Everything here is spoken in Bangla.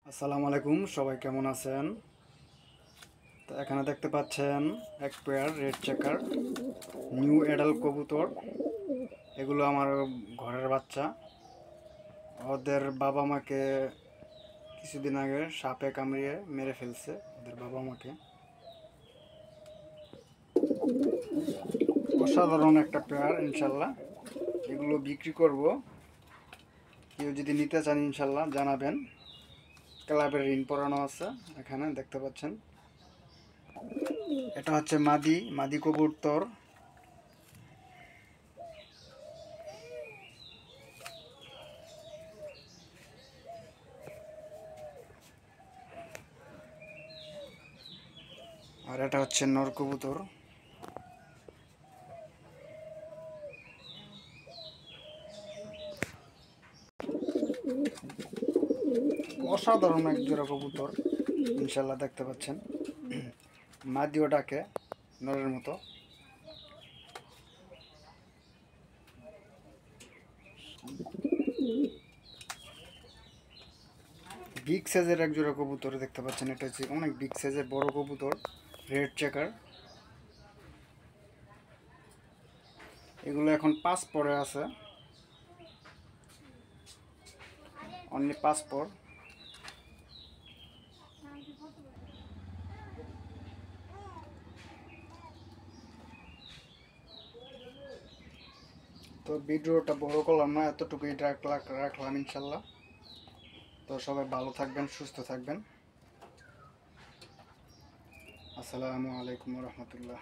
আসসালামু আলাইকুম, সবাই কেমন আছেন? তো এখানে দেখতে পাচ্ছেন এক pair red checker new adult কবুতর। এগুলো আমার ঘরের বাচ্চা। ওদের বাবা মাকে কিছুদিন আগে সাপে কামড়িয়ে মেরে ফেলছে ওদের বাবা মাকে। অসাধারণ একটা পেয়ার, ইনশাল্লাহ এগুলো বিক্রি করব। কেউ যদি নিতে চান ইনশাল্লাহ জানাবেন। ক্লাবের ঋণ পড়ানো আছে, এখানে দেখতে পাচ্ছেন। এটা হচ্ছে মাদি মাদি কবুতর। আর এটা হচ্ছে নর কবুতর। অসাধারণ এক জোড়া কবুতর, ইনশাল্লাহ দেখতে পাচ্ছেন। মাদিও ডাকে নরের মতো। বিগ সাইজের এক জোড়া কবুতর দেখতে পাচ্ছেন। এটা হচ্ছে অনেক বিগ সাইজের বড় কবুতর, রেড চেকার। এগুলো এখন 5 পরে আছে, অনলি 5 পর। তো ভিডিওটা বড় করলাম না, এতটুকুই রাখলাম ইনশাল্লাহ। তো সবাই ভালো থাকবেন, সুস্থ থাকবেন। আসসালামু আলাইকুম রহমতুল্লাহ।